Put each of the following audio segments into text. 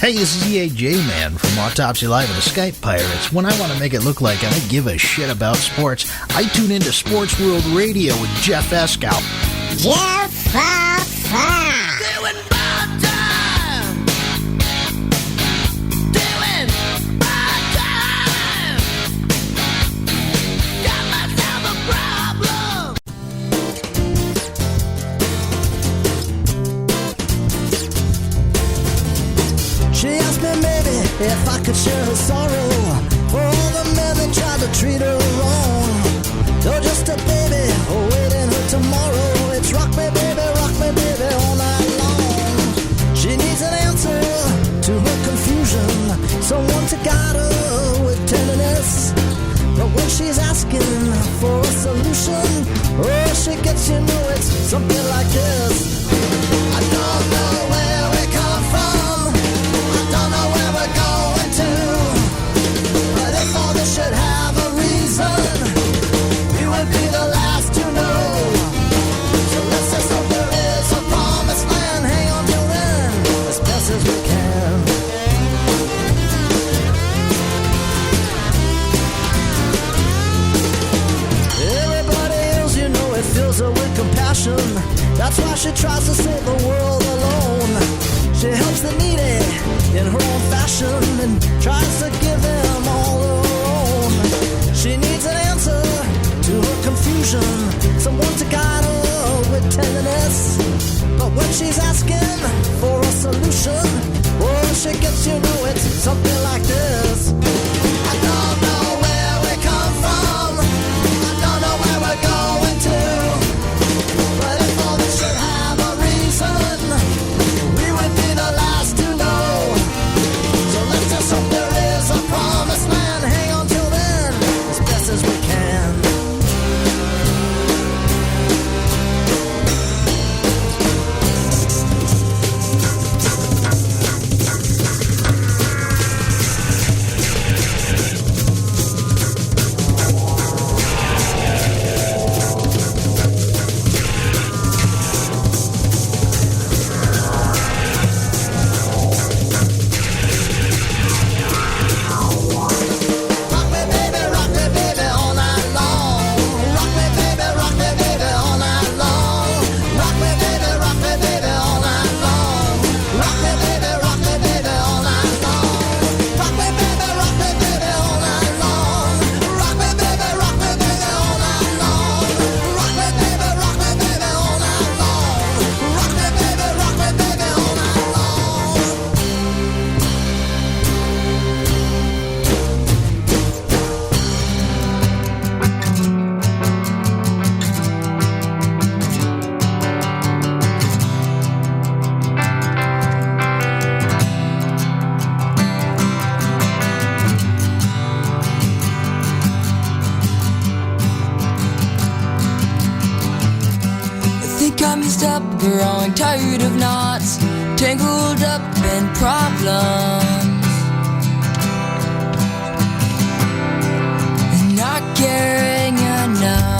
Hey, this is EAJ Man from Autopsy Live and the Skype Pirates. When I want to make it look like I give a shit about sports, I tune into Sports World Radio with Jeff Escow. Jeff Doing my time. Doing my time. Got myself a problem. She asked me maybe if I could share her sorrow for all the men that tried to treat her wrong. You're just a baby awaiting her tomorrow. It's rock me baby all night long. She needs an answer to her confusion, someone to guide her with tenderness. But when she's asking for a solution, oh, she gets, you know, it's something like this. I don't know where we come from, don't know where we're going to, but if all this should have a reason, we would be the last to know. So let's just hope there is a promised land. Hang on till then, as best as we can. Everybody else, you know, it fills her with compassion. That's why she tries to save the world alone. She helps the needy in her own fashion and tries to give them all her own. She needs an answer to her confusion, someone to guide her with tenderness. But when she's asking for a solution, oh, she gets, you know, it's something like this. I don't know where we come from, I don't know where we're going to, but if all this should have a reason, we would be the last to know. So let's just hope there is a promised land. Hang on till then, as best as we can. Growing tired of knots, tangled up in problems, and not caring enough.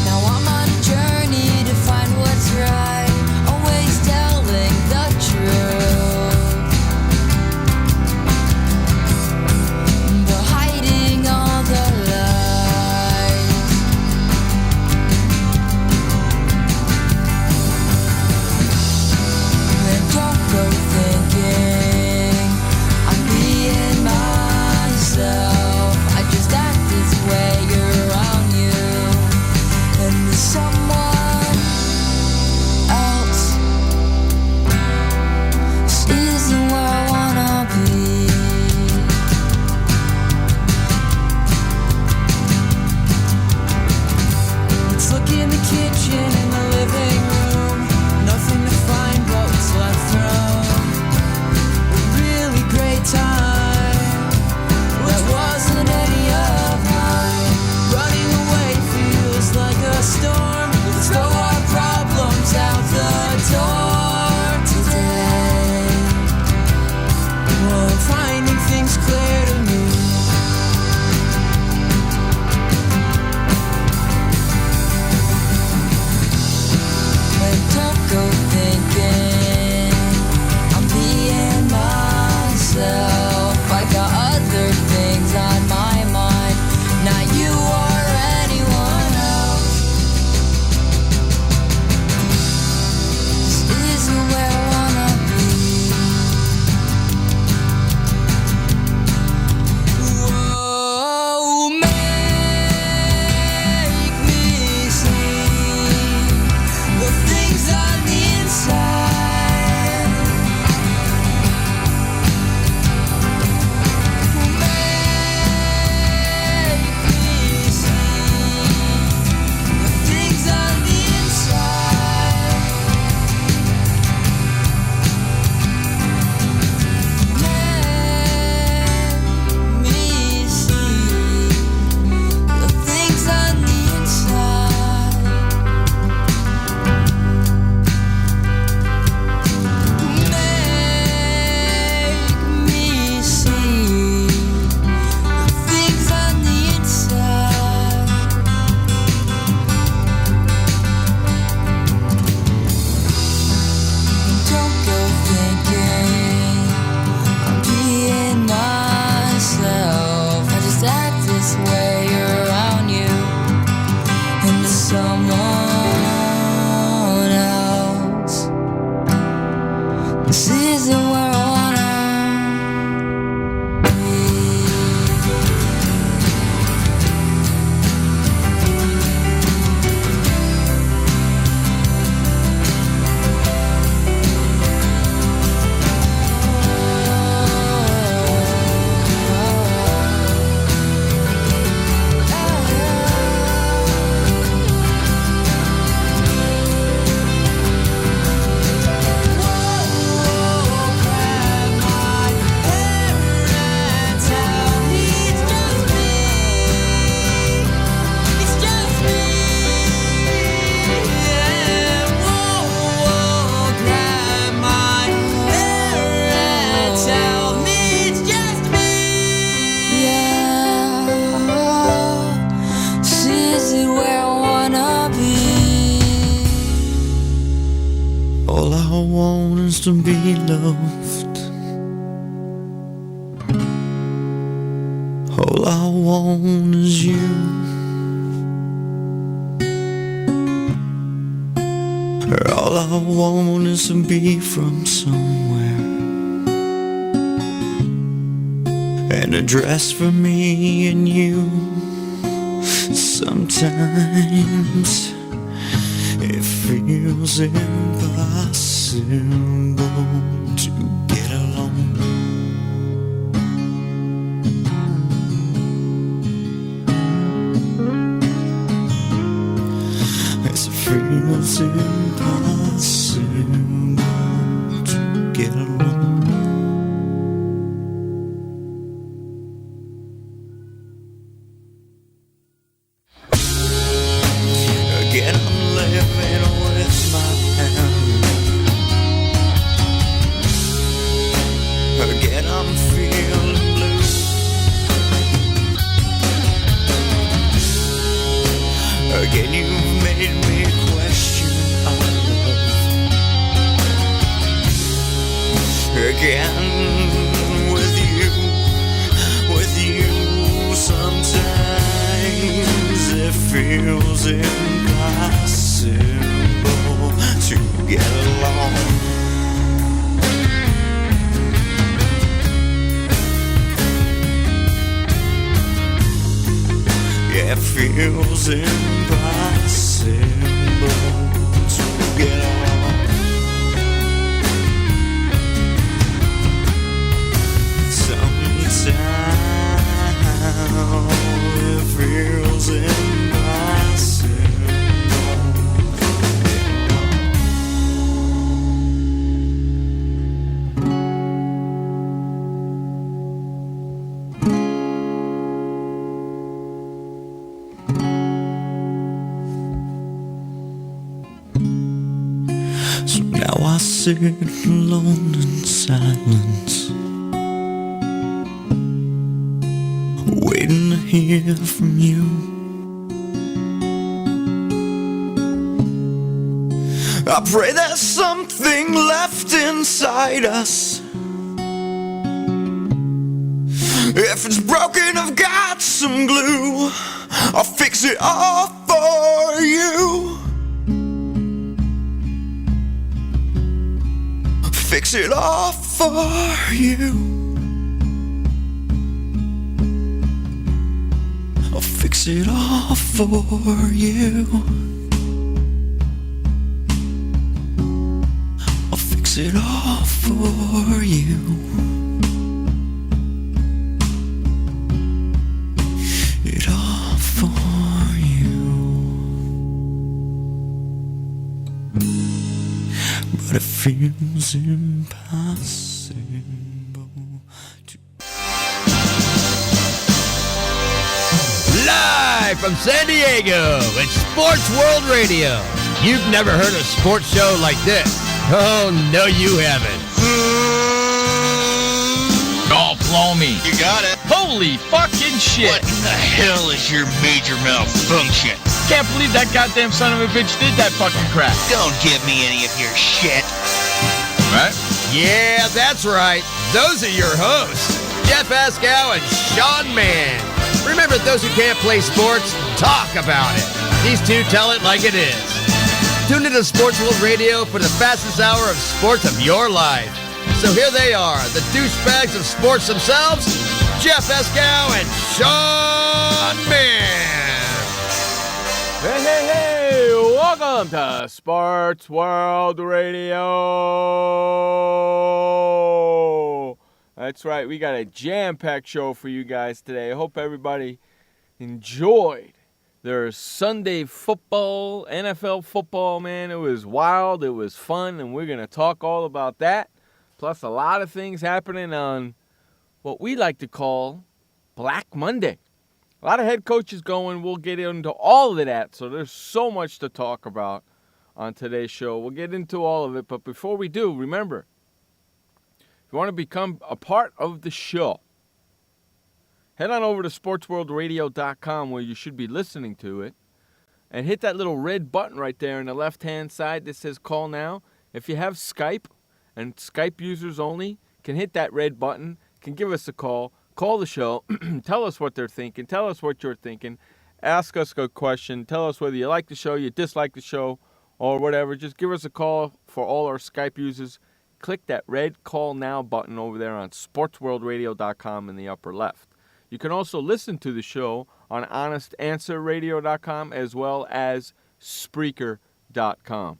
Now I'm on a journey to find what's right, always telling the truth, but hiding all the lies. feels to be loved. All I want is you. All I want is to be from somewhere. An address for me and you. Sometimes it feels impossible to get along. As it feels impossible to get along. Again, I'm living with my family. Again, I'm feeling blue. Again, you've made me question our love. Again, with you, sometimes it feels impossible to get along. Yeah, it feels impossible to get along. Sometimes it feels impossible. So now I sit alone in silence, waiting to hear from you. I pray there's something left inside us. If it's broken, I've got some glue. I'll fix it all for you. Fix it all for you. I'll fix it all for you. I'll fix it all for you. It all for you. But it feels impossible to. Live from San Diego, it's Sports World Radio. You've never heard a sports show like this. Oh, no, you haven't. Oh, blow me. You got it. Holy fucking shit. What in the hell is your major malfunction? Can't believe that goddamn son of a bitch did that fucking crap. Don't give me any of your shit. Right? Yeah, that's right. Those are your hosts, Jeff Escow and Sean Mann. Remember, those who can't play sports, talk about it. These two tell it like it is. Tune into Sports World Radio for the fastest hour of sports of your life. So here they are, the douchebags of sports themselves, Jeff Escow and Sean Mann. Hey, hey, hey, welcome to Sports World Radio. That's right, we got a jam-packed show for you guys today. I hope everybody enjoyed their Sunday football, NFL football, man. It was wild, it was fun, and we're going to talk all about that. Plus a lot of things happening on what we like to call Black Monday. A lot of head coaches going. We'll get into all of that. So there's so much to talk about on today's show. We'll get into all of it. But before we do, remember, if you want to become a part of the show, head on over to SportsWorldRadio.com where you should be listening to it. And hit that little red button right there on the left-hand side that says Call Now. If you have Skype and Skype users only can hit that red button, can give us a call the show, tell us what they're thinking, tell us what you're thinking, ask us a question, tell us whether you like the show, you dislike the show, or whatever. Just give us a call for all our Skype users. Click that red Call Now button over there on SportsWorldRadio.com in the upper left. You can also listen to the show on HonestAnswerRadio.com as well as Spreaker.com.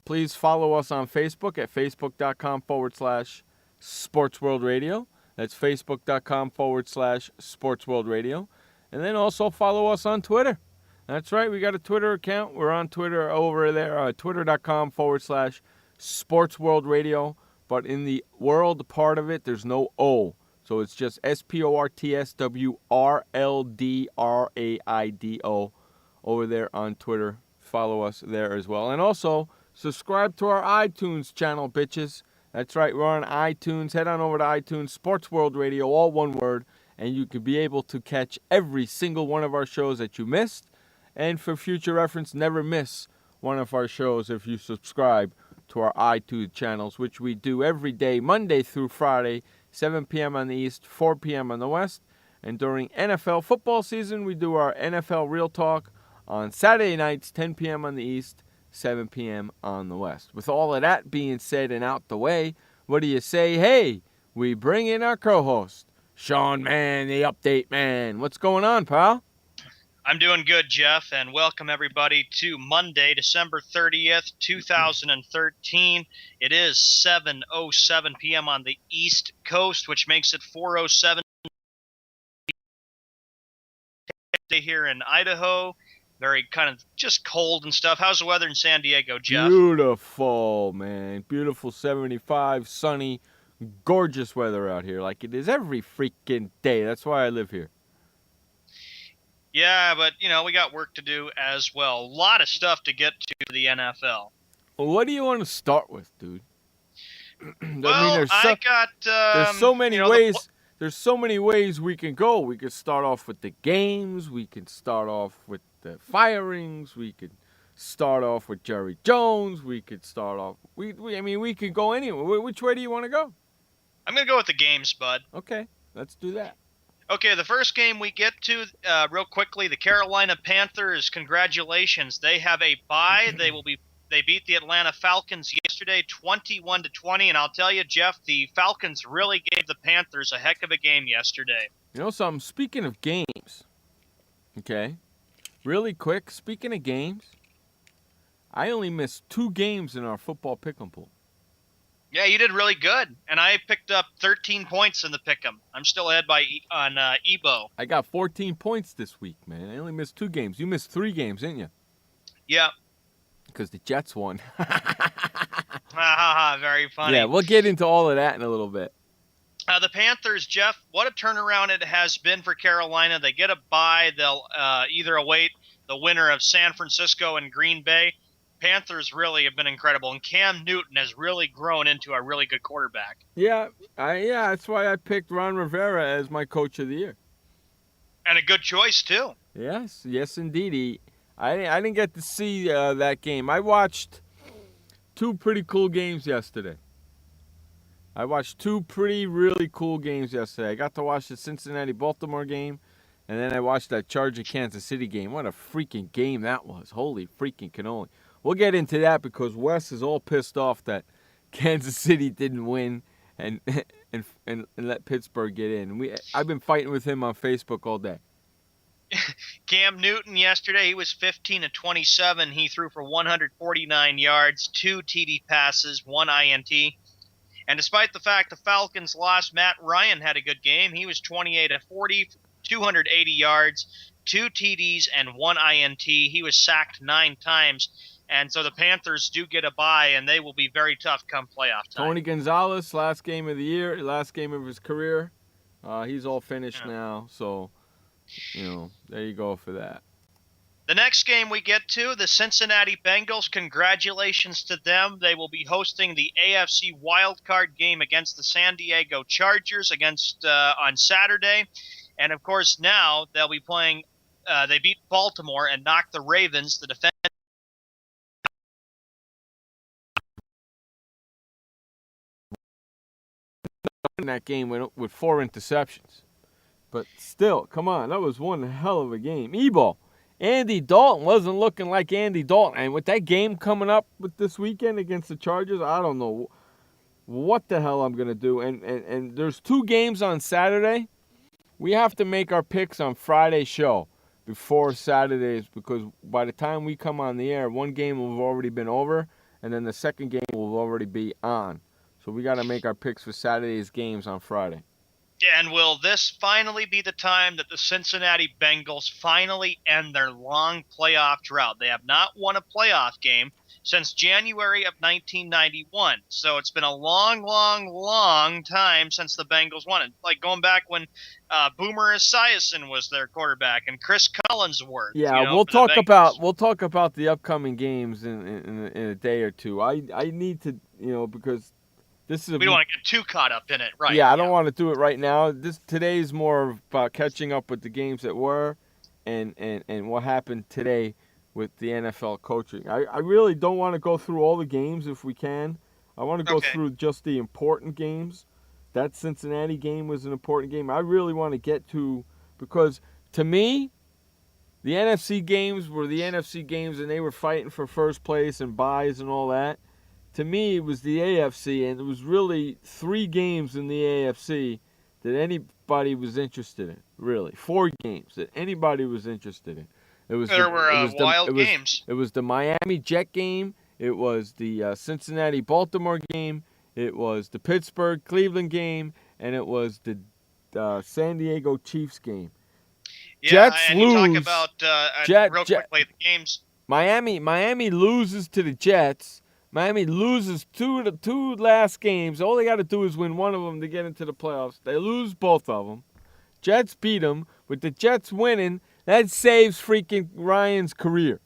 Please follow us on Facebook at Facebook.com/SportsWorldRadio. That's Facebook.com/SportsWorldRadio. And then also follow us on Twitter. That's right, we got a Twitter account. We're on Twitter over there, Twitter.com/SportsWorldRadio. But in the world part of it, there's no O. So it's just SportsWorldRadio over there on Twitter. Follow us there as well. And also, subscribe to our iTunes channel, bitches. That's right, we're on iTunes. Head on over to iTunes, Sports World Radio, all one word, and you can be able to catch every single one of our shows that you missed. And for future reference, never miss one of our shows if you subscribe to our iTunes channels, which we do every day, Monday through Friday, 7 p.m. on the East, 4 p.m. on the West. And during NFL football season, we do our NFL Real Talk on Saturday nights, 10 p.m. on the East, 7 p.m. on the West. With all of that being said and out the way, what do you say? Hey, we bring in our co-host, Sean Mann, the update man. What's going on, pal? I'm doing good, Jeff, and welcome everybody to Monday, December 30th, 2013. It is 7:07 p.m. on the East Coast, which makes it 4:07 here in Idaho. Very kind of just cold and stuff. How's the weather in San Diego, Jeff? Beautiful, man. Beautiful 75, sunny, gorgeous weather out here like it is every freaking day. That's why I live here. Yeah, but, we got work to do as well. A lot of stuff to get to for the NFL. Well, what do you want to start with, dude? There's so many ways. There's so many ways we can go. We could start off with the games. We could start off with the firings. We could start off with Jerry Jones. We could start off. We could go anywhere. Which way do you want to go? I'm gonna go with the games, bud. Okay, let's do that. Okay, the first game we get to, real quickly, the Carolina Panthers, congratulations. They have a bye. They beat the Atlanta Falcons yesterday 21-20, and I'll tell you, Jeff, the Falcons really gave the Panthers a heck of a game yesterday. You know something? Speaking of games, okay, really quick, speaking of games, I only missed 2 games in our football pick'em pool. Yeah, you did really good, and I picked up 13 points in the pick'em. I'm still ahead on Ebo. I got 14 points this week, man. I only missed 2 games. You missed 3 games, didn't you? Yeah. Because the Jets won. Very funny. Yeah, we'll get into all of that in a little bit. The Panthers, Jeff, what a turnaround it has been for Carolina. They get a bye. They'll either await the winner of San Francisco and Green Bay. Panthers really have been incredible, and Cam Newton has really grown into a really good quarterback. Yeah, that's why I picked Ron Rivera as my coach of the year. And a good choice, too. Yes, indeed. I didn't get to see that game. I watched 2 pretty cool games yesterday. I watched 2 really cool games yesterday. I got to watch the Cincinnati-Baltimore game, and then I watched that Charger-Kansas City game. What a freaking game that was. Holy freaking cannoli. We'll get into that because Wes is all pissed off that Kansas City didn't win and let Pittsburgh get in. I've been fighting with him on Facebook all day. Cam Newton yesterday, he was 15-27. He threw for 149 yards, 2 TD passes, 1 INT. And despite the fact the Falcons lost, Matt Ryan had a good game. He was 28-40, 280 yards, 2 TDs, and 1 INT. He was sacked 9 times. And so the Panthers do get a bye, and they will be very tough come playoff time. Tony Gonzalez, last game of the year, last game of his career. He's all finished now, so, there you go for that. The next game we get to, the Cincinnati Bengals, congratulations to them. They will be hosting the AFC wildcard game against the San Diego Chargers on Saturday. And, of course, now they'll be playing they beat Baltimore and knocked the Ravens, the defending win that game with 4 interceptions. But still, come on, that was one hell of a game. Ebo, Andy Dalton wasn't looking like Andy Dalton. And with that game coming up with this weekend against the Chargers, I don't know what the hell I'm going to do. And there's 2 games on Saturday. We have to make our picks on Friday's show before Saturdays because by the time we come on the air, one game will have already been over, and then the second game will already be on. So we got to make our picks for Saturday's games on Friday. And will this finally be the time that the Cincinnati Bengals finally end their long playoff drought? They have not won a playoff game since January of 1991. So it's been a long, long, long time since the Bengals won it. Like going back when Boomer Esiason was their quarterback and Chris Collinsworth. Yeah, we'll talk about the upcoming games in a day or two. I need to, because this is we don't want to get too caught up in it, right? Yeah, I don't want to do it right now. Today's more about catching up with the games that were and what happened today with the NFL coaching. I really don't want to go through all the games if we can. I want to go through just the important games. That Cincinnati game was an important game. I really want to get to, because to me, the NFC games were the NFC games and they were fighting for first place and buys and all that. To me, it was the AFC, and it was really 3 games in the AFC that anybody was interested in, really. 4 games that anybody was interested in. There were wild games. It was the Miami Jet game. It was the Cincinnati-Baltimore game. It was the Pittsburgh-Cleveland game. And it was the San Diego Chiefs game. Yeah, Jets and lose. you talk about, real quickly, the games. Miami loses to the Jets. Miami loses two last games. All they got to do is win one of them to get into the playoffs. They lose both of them. Jets beat them. With the Jets winning, that saves freaking Ryan's career.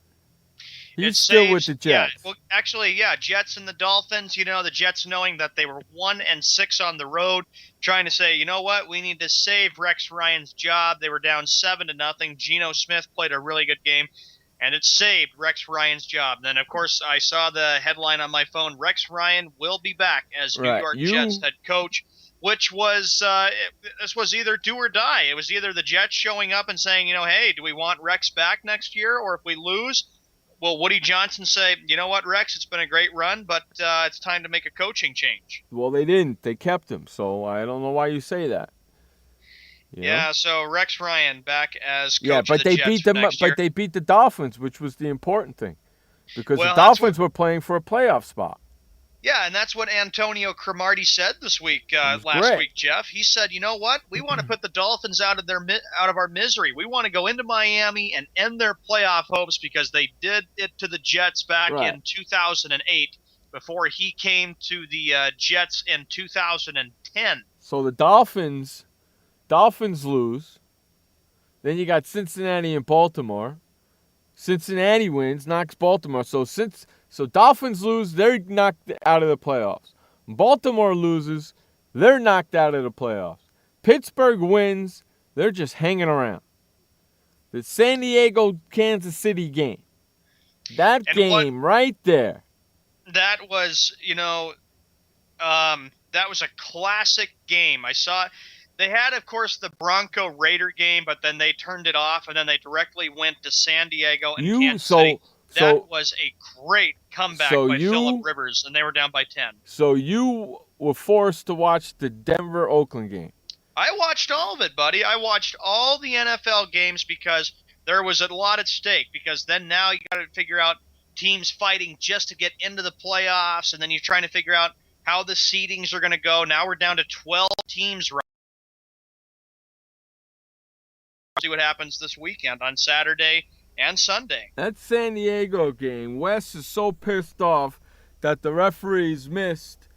He's still with the Jets. Yeah, well, actually, Jets and the Dolphins. The Jets knowing that they were 1-6 on the road, trying to say, you know what, we need to save Rex Ryan's job. They were down 7-0. Geno Smith played a really good game. And it saved Rex Ryan's job. Then, of course, I saw the headline on my phone, Rex Ryan will be back as New York Jets head coach, which was this was either do or die. It was either the Jets showing up and saying, hey, do we want Rex back next year? Or if we lose, will Woody Johnson say, you know what, Rex, it's been a great run, but it's time to make a coaching change. Well, they didn't. They kept him, so I don't know why you say that. Yeah, so Rex Ryan back as coach of the they Jets beat for next year. But they beat the Dolphins, which was the important thing, because Well, the Dolphins were playing for a playoff spot. Yeah, and that's what Antonio Cromartie said this week, last week, Jeff. He said, you know what? We want to put the Dolphins out of our misery. We want to go into Miami and end their playoff hopes because they did it to the Jets back in 2008 before he came to the Jets in 2010. So the Dolphins lose. Then you got Cincinnati and Baltimore. Cincinnati wins, knocks Baltimore. So Dolphins lose, they're knocked out of the playoffs. Baltimore loses, they're knocked out of the playoffs. Pittsburgh wins, they're just hanging around. The San Diego-Kansas City game. That game right there. That was, that was a classic game. I saw it. They had, of course, the Bronco-Raider game, but then they turned it off, and then they directly went to San Diego and Kansas City. That was a great comeback by Phillip Rivers, and they were down by 10. So you were forced to watch the Denver-Oakland game. I watched all of it, buddy. I watched all the NFL games because there was a lot at stake, because then now you got to figure out teams fighting just to get into the playoffs, and then you're trying to figure out how the seedings are going to go. Now we're down to 12 teams right. See what happens this weekend on Saturday and Sunday. That San Diego game, Wes is so pissed off that the referees missed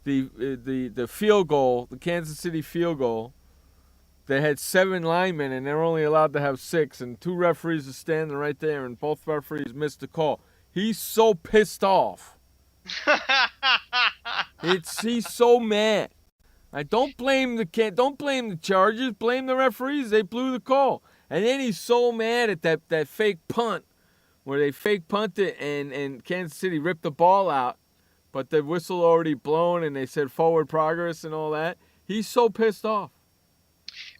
the field goal, the Kansas City field goal. They had 7 linemen, and they're only allowed to have 6, and 2 referees are standing right there, and both referees missed the call. He's so pissed off. He's so mad. Don't blame the Chargers. Blame the referees. They blew the call. And then he's so mad at that fake punt where they fake punted and Kansas City ripped the ball out, but the whistle already blown and they said forward progress and all that. He's so pissed off.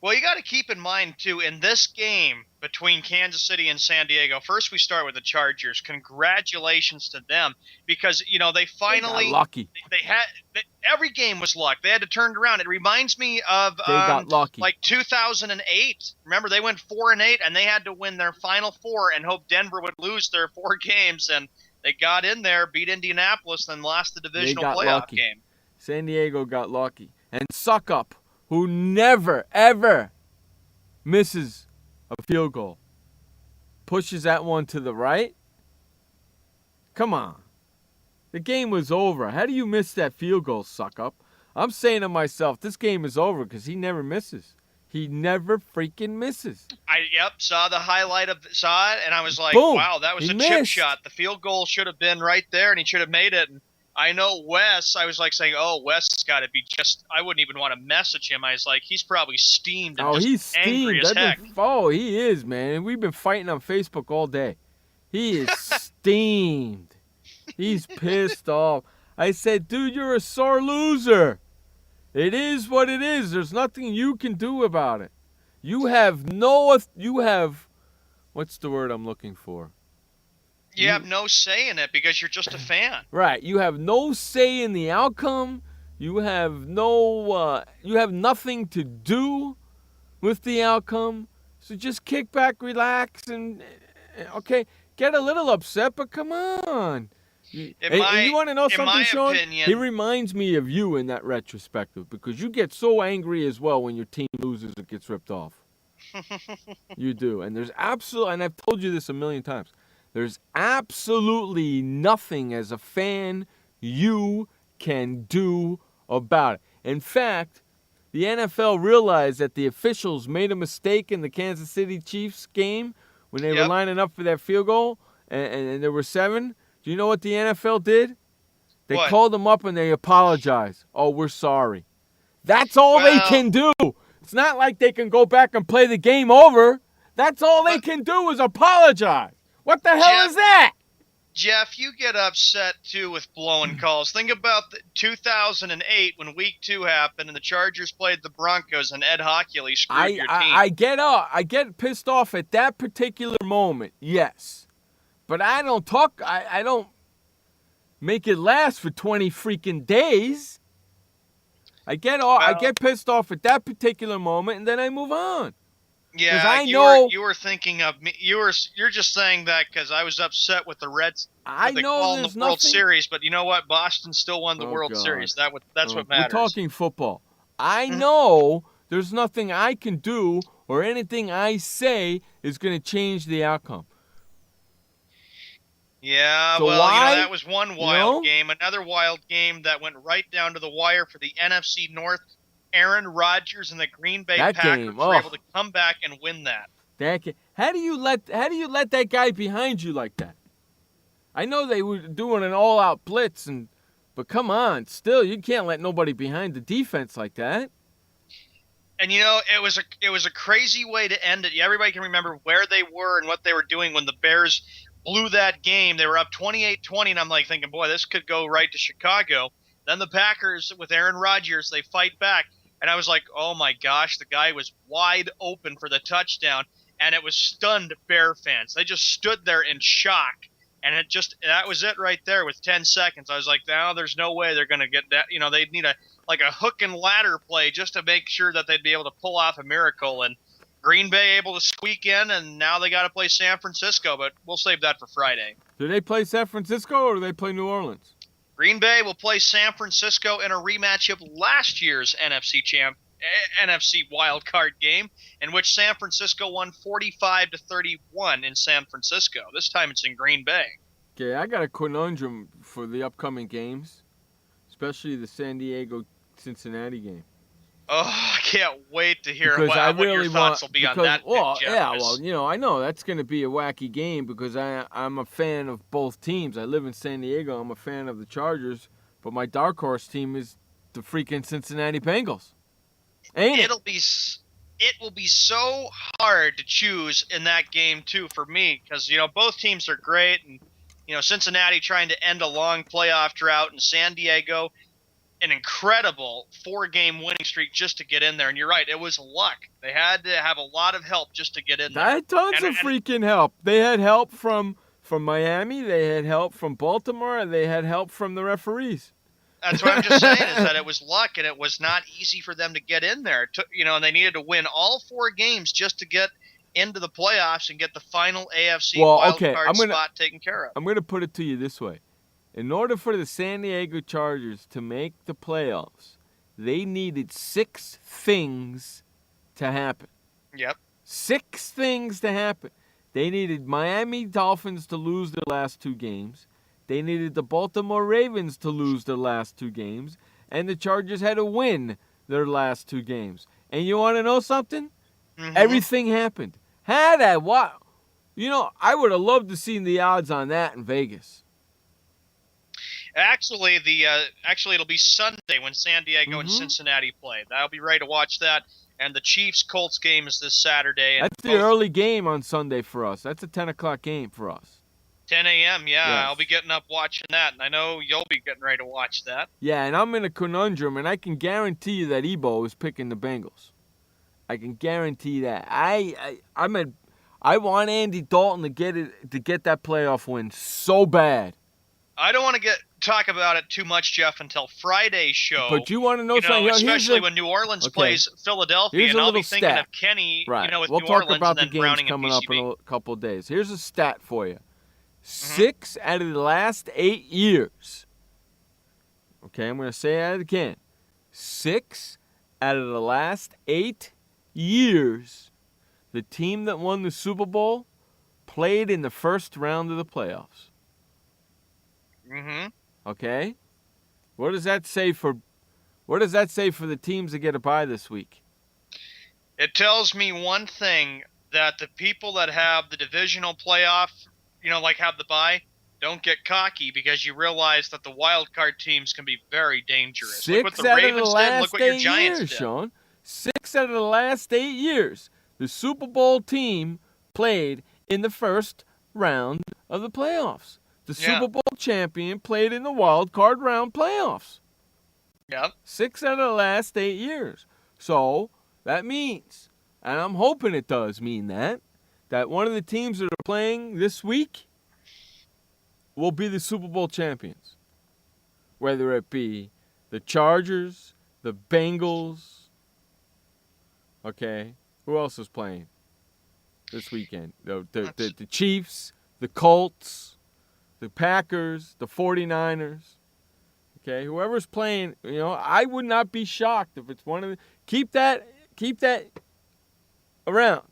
Well, you got to keep in mind, too, in this game between Kansas City and San Diego, first we start with the Chargers. Congratulations to them because, you know, they finally got lucky. Every game was luck. They had to turn it around. It reminds me of They got lucky. like 2008. Remember, they went 4-8, and they had to win their final 4 and hope Denver would lose their 4 games. And they got in there, beat Indianapolis, then lost the divisional playoff game. San Diego got lucky. And Suck Up, who never, ever misses a field goal, pushes that one to the right. Come on. The game was over. How do you miss that field goal, Suck Up? I'm saying to myself, this game is over because he never misses. He never freaking misses. Saw the highlight saw it, and I was like, Boom. wow, that was a chip shot. The field goal should have been right there, and he should have made it. And I know Wes, I was like saying, oh, Wes has got to be I wouldn't even want to message him. I was like, he's probably steamed and he's angry steamed. as heck. He is, man. We've been fighting on Facebook all day. He is steamed. He's pissed off. I said, dude, you're a sore loser. It is what it is. There's nothing you can do about it. You have what's the word I'm looking for? You have no say in it because you're just a fan. Right. You have no say in the outcome. You have nothing to do with the outcome. So just kick back, relax, and okay, get a little upset, but come on. And you want to know something, Sean? He reminds me of you in that retrospective because you get so angry as well when your team loses or gets ripped off. You do. And and I've told you this a million times, there's absolutely nothing as a fan you can do about it. In fact, the NFL realized that the officials made a mistake in the Kansas City Chiefs game when they were lining up for that field goal, and there were 7. Do you know what the NFL did? They called them up and they apologized. Oh, we're sorry. That's all they can do. It's not like they can go back and play the game over. That's all they can do is apologize. What the hell is that? Jeff, you get upset, too, with blowing calls. Think about 2008 when Week 2 happened and the Chargers played the Broncos and Ed Hockley screwed your team. I get pissed off at that particular moment, yes. But I don't make it last for 20 freaking days. I get pissed off at that particular moment, and then I move on. Yeah, you were thinking of me. You're just saying that because I was upset with the Reds. I know there's the World Series, but you know what? Boston still won the World Series. That's what matters. We're talking football. I know there's nothing I can do or anything I say is going to change the outcome. Yeah, so that was one wild game. Another wild game that went right down to the wire for the NFC North. Aaron Rodgers and the Green Bay Packers were able to come back and win that. How do you let that guy behind you like that? I know they were doing an all-out blitz, but come on, still you can't let nobody behind the defense like that. And it was a crazy way to end it. Everybody can remember where they were and what they were doing when the Bears blew that game. They were up 28-20, and I'm like thinking, boy, this could go right to Chicago. Then the Packers, with Aaron Rodgers, they fight back. And I was like, oh, my gosh, the guy was wide open for the touchdown, and it was stunned Bear fans. They just stood there in shock, and that was it right there with 10 seconds. I was like, no, there's no way they're going to get that. They'd need a hook and ladder play just to make sure that they'd be able to pull off a miracle. And Green Bay able to squeak in, and now they got to play San Francisco, but we'll save that for Friday. Do they play San Francisco or do they play New Orleans? Green Bay will play San Francisco in a rematch of last year's NFC wild card game, in which San Francisco won 45-31 in San Francisco. This time it's in Green Bay. Okay, I got a conundrum for the upcoming games, especially the San Diego-Cincinnati game. Oh, I can't wait to hear what your thoughts will be on that. Well, I know that's going to be a wacky game because I'm a fan of both teams. I live in San Diego. I'm a fan of the Chargers, but my dark horse team is the freaking Cincinnati Bengals. It will be so hard to choose in that game too for me because both teams are great, and Cincinnati trying to end a long playoff drought, and San Diego an incredible 4-game winning streak just to get in there. And you're right, it was luck. They had to have a lot of help just to get in there. They had tons of freaking help. They had help from Miami. They had help from Baltimore. And they had help from the referees. That's what I'm just saying, is that it was luck, and it was not easy for them to get in there. And they needed to win all 4 games just to get into the playoffs and get the final AFC wildcard spot taken care of. I'm going to put it to you this way. In order for the San Diego Chargers to make the playoffs, they needed 6 things to happen. Yep. 6 things to happen. They needed Miami Dolphins to lose their last 2 games. They needed the Baltimore Ravens to lose their last 2 games. And the Chargers had to win their last 2 games. And you want to know something? Mm-hmm. Everything happened. I would have loved to see the odds on that in Vegas. Actually, it'll be Sunday when San Diego and Cincinnati play. I'll be ready to watch that. And the Chiefs-Colts game is this Saturday. And that's the early game on Sunday for us. That's a 10 o'clock game for us. 10 a.m., yeah. Yes. I'll be getting up watching that, and I know you'll be getting ready to watch that. Yeah, and I'm in a conundrum, and I can guarantee you that Ebo is picking the Bengals. I can guarantee that. I want Andy Dalton to get that playoff win so bad. I don't want to talk about it too much, Jeff, until Friday's show. But you want to know something? Especially when New Orleans plays Philadelphia, and I'll be thinking of Kenny, with we'll New talk Orleans about and then the games Browning coming and up in PCB. a couple of days. Here's a stat for you. 6 out of the last 8 years. Okay, I'm going to say that again. 6 out of the last 8 years, the team that won the Super Bowl played in the first round of the playoffs. Mm-hmm. Okay? What does that say for the teams that get a bye this week? It tells me one thing, that the people that have the divisional playoff, have the bye, don't get cocky, because you realize that the wild card teams can be very dangerous. 6 look what the out Ravens of the did, last look what your 8 Giants years, did. Sean. 6 out of the last 8 years, the Super Bowl team played in the first round of the playoffs. The Super Bowl champion played in the wild card round playoffs. Yep. 6 out of the last 8 years. So that means, and I'm hoping it does mean that one of the teams that are playing this week will be the Super Bowl champions. Whether it be the Chargers, the Bengals. Okay. Who else is playing this weekend? The Chiefs, the Colts, the Packers, the 49ers. Okay. Whoever's playing, I would not be shocked if it's one of the. Keep that around.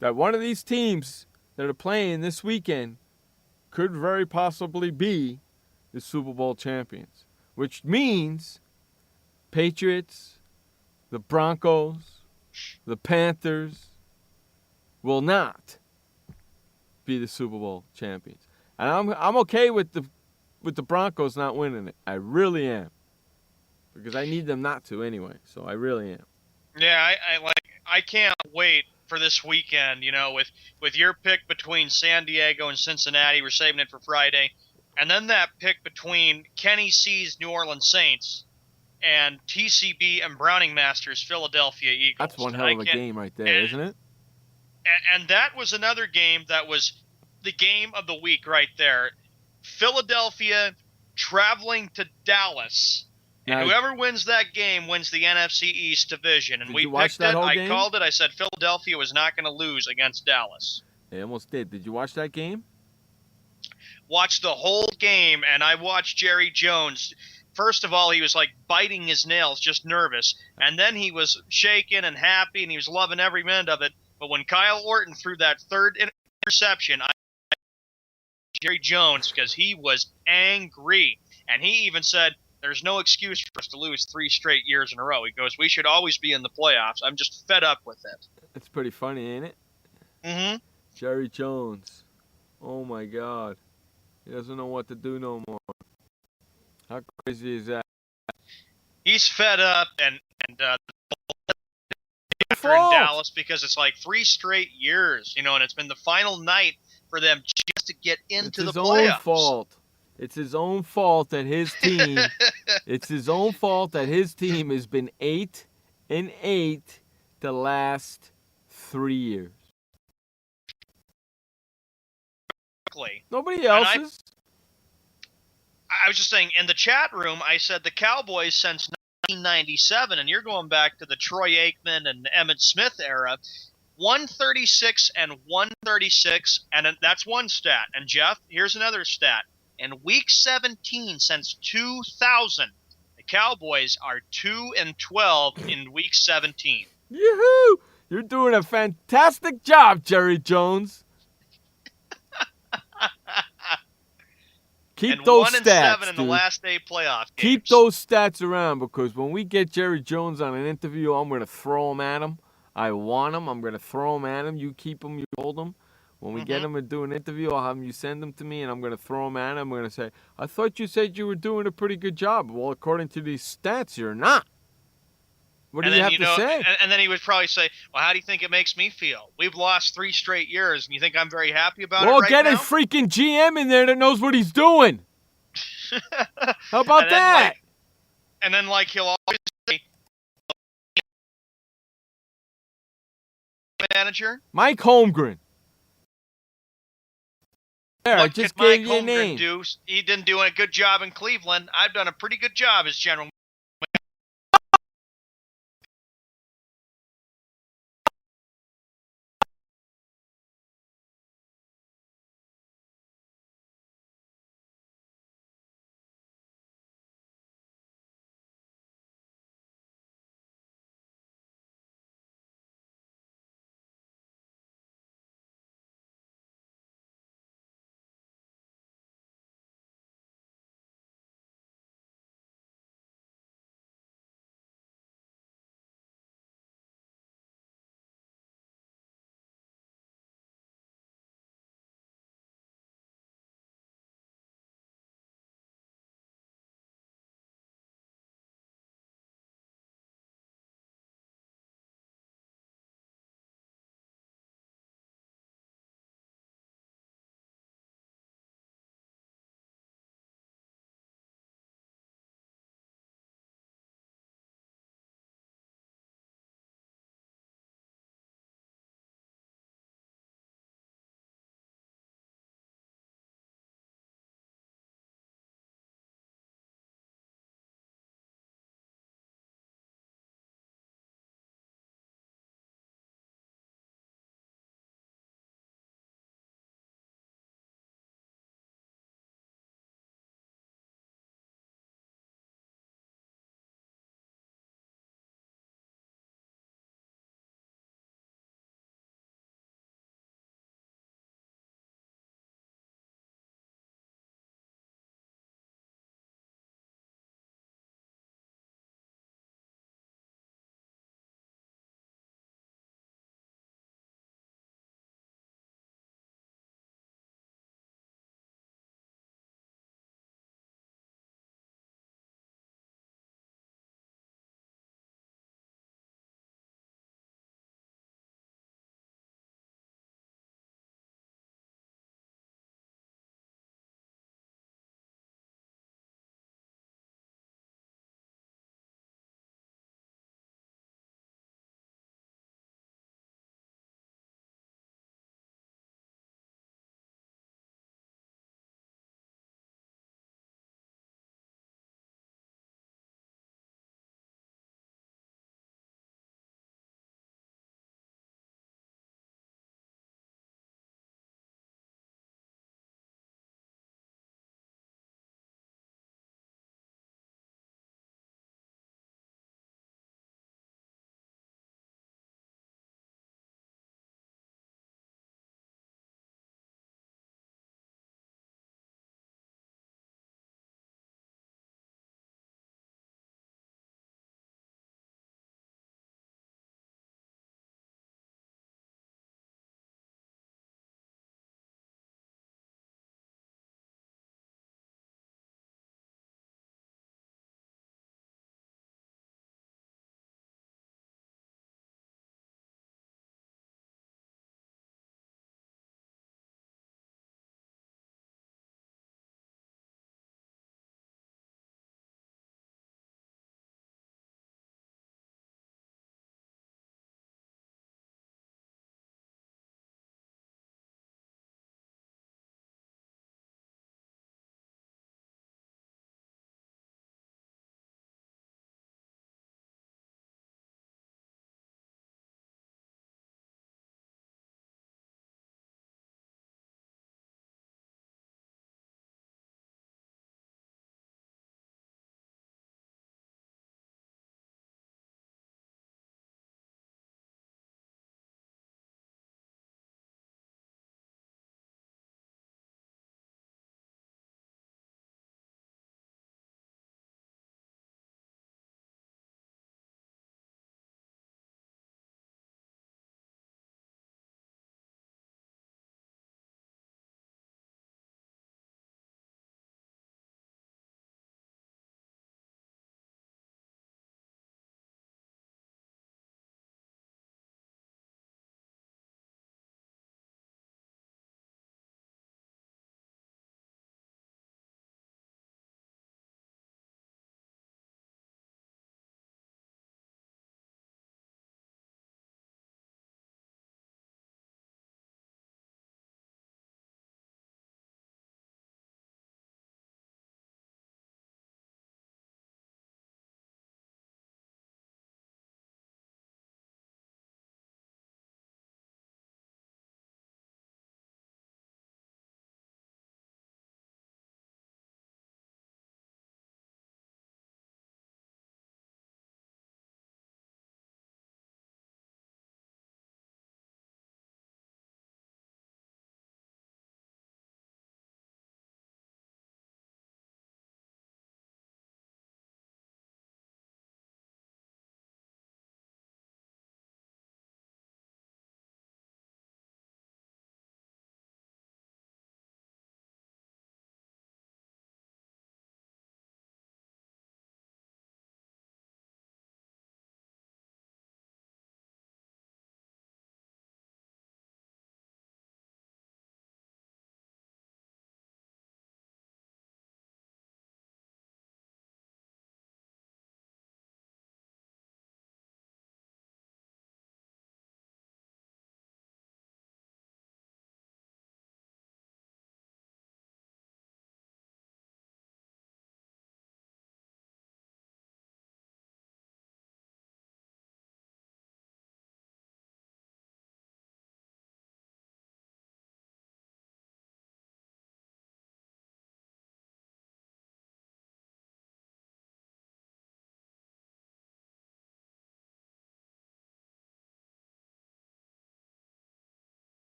That one of these teams that are playing this weekend could very possibly be the Super Bowl champions, which means Patriots, the Broncos, the Panthers will not be the Super Bowl champions. And I'm okay with the Broncos not winning it. I really am. Because I need them not to anyway, so I really am. Yeah, I can't wait for this weekend, with your pick between San Diego and Cincinnati. We're saving it for Friday. And then that pick between Kenny C's New Orleans Saints and TCB and Browning Masters Philadelphia Eagles. That's one hell of a game right there, isn't it? And that was another game that was the game of the week right there. Philadelphia traveling to Dallas. And whoever wins that game wins the NFC East division. And we picked it. I called it. I said Philadelphia was not going to lose against Dallas. They almost did. Did you watch that game? Watched the whole game, and I watched Jerry Jones. First of all, he was like biting his nails, just nervous. And then he was shaking and happy, and he was loving every minute of it. But when Kyle Orton threw that third interception, I Jerry Jones, because he was angry. And he even said, there's no excuse for us to lose 3 straight years in a row. He goes, we should always be in the playoffs. I'm just fed up with it. It's pretty funny, ain't it? Mm-hmm. Jerry Jones. Oh, my God. He doesn't know what to do no more. How crazy is that? He's fed up, and after in Dallas, because it's like 3 straight years, and it's been the final night for them just to get into the playoffs. It's his own fault. It's his own fault that his team It's his own fault that his team has been 8-8 the last 3 years. Nobody else's. I was just saying, in the chat room, I said the Cowboys since 1997, and you're going back to the Troy Aikman and Emmitt Smith era, 136 and 136, and that's one stat. And Jeff, here's another stat. In Week 17 since 2000, the Cowboys are 2-12 in Week 17. Yoo-hoo! You're doing a fantastic job, Jerry Jones. Keep and those 1-7 stats, in the dude. last 8 playoff games. Keep those stats around, because when we get Jerry Jones on an interview, I'm going to throw him at him. I want him. I'm going to throw him at him. You keep him. You hold him. When we get him to do an interview, I'll have him. You send him to me, and I'm going to throw him at him. I'm going to say, I thought you said you were doing a pretty good job. Well, according to these stats, you're not. What do you have to say? And then he would probably say, well, how do you think it makes me feel? We've lost 3 straight years, and you think I'm very happy about it right now? Well, get a freaking GM in there that knows what he's doing. How about that? And then he'll always say, manager? Mike Holmgren. There, I just gave you a name. He didn't do a good job in Cleveland. I've done a pretty good job as general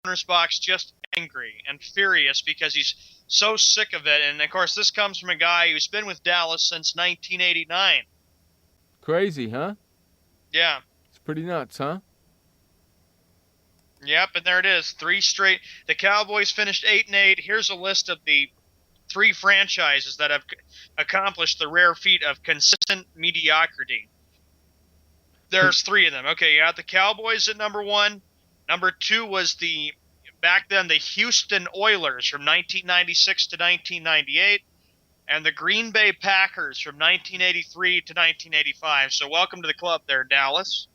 owner's box just angry and furious because he's so sick of it. And, of course, this comes from a guy who's been with Dallas since 1989. Crazy, huh? Yeah. It's pretty nuts, huh? Yep, and there it is. 3 straight. The Cowboys finished 8-8. Here's a list of the 3 franchises that have accomplished the rare feat of consistent mediocrity. There's 3 of them. Okay, you got the Cowboys at number 1. Number 2 was back then, the Houston Oilers from 1996 to 1998. And the Green Bay Packers from 1983 to 1985. So welcome to the club there, Dallas.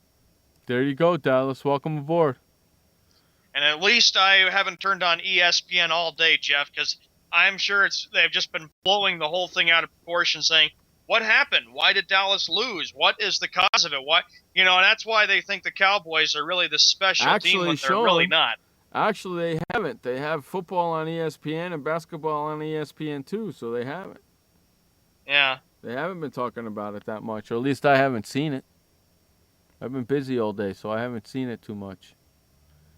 There you go, Dallas. Welcome aboard. And at least I haven't turned on ESPN all day, Jeff, because I'm sure they've just been blowing the whole thing out of proportion, saying, what happened? Why did Dallas lose? What is the cause of it? Why, and that's why they think the Cowboys are really the special team when they're really not. Actually, they haven't. They have football on ESPN and basketball on ESPN too, so they haven't. Yeah. They haven't been talking about it that much, or at least I haven't seen it. I've been busy all day, so I haven't seen it too much.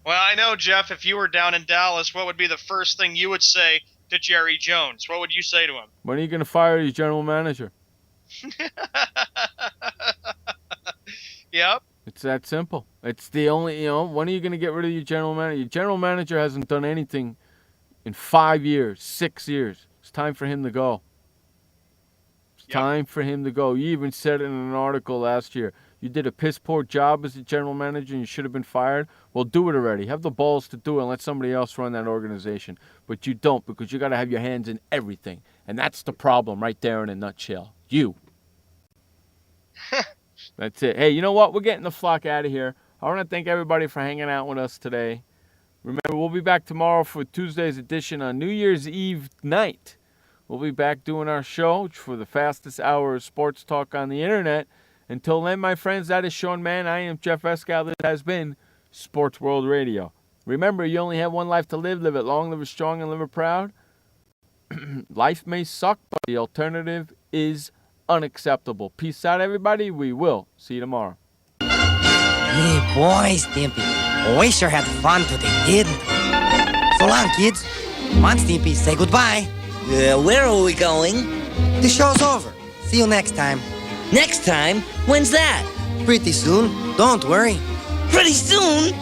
Well, I know, Jeff, if you were down in Dallas, what would be the first thing you would say to Jerry Jones? What would you say to him? When are you going to fire your general manager? Yep. It's that simple. It's the only, when are you going to get rid of your general manager? Your general manager hasn't done anything in 5 years, 6 years. It's time for him to go. It's time for him to go. You even said it in an article last year. You did a piss-poor job as a general manager and you should have been fired. Well, do it already. Have the balls to do it and let somebody else run that organization. But you don't, because you got to have your hands in everything. And that's the problem right there in a nutshell. You. That's it. Hey, you know what? We're getting the flock out of here. I want to thank everybody for hanging out with us today. Remember, we'll be back tomorrow for Tuesday's edition on New Year's Eve night. We'll be back doing our show for the fastest hour of sports talk on the internet. Until then, my friends, that is Sean Mann. I am Jeff Escal. This has been Sports World Radio. Remember, you only have one life to live. Live it long, live it strong, and live it proud. Life may suck, but the alternative is unacceptable. Peace out, everybody. We will see you tomorrow. Hey, boy, Stimpy. We sure had fun today, didn't we? So long, kids. Come on, Stimpy, say goodbye. Where are we going? The show's over. See you next time. Next time? When's that? Pretty soon. Don't worry. Pretty soon?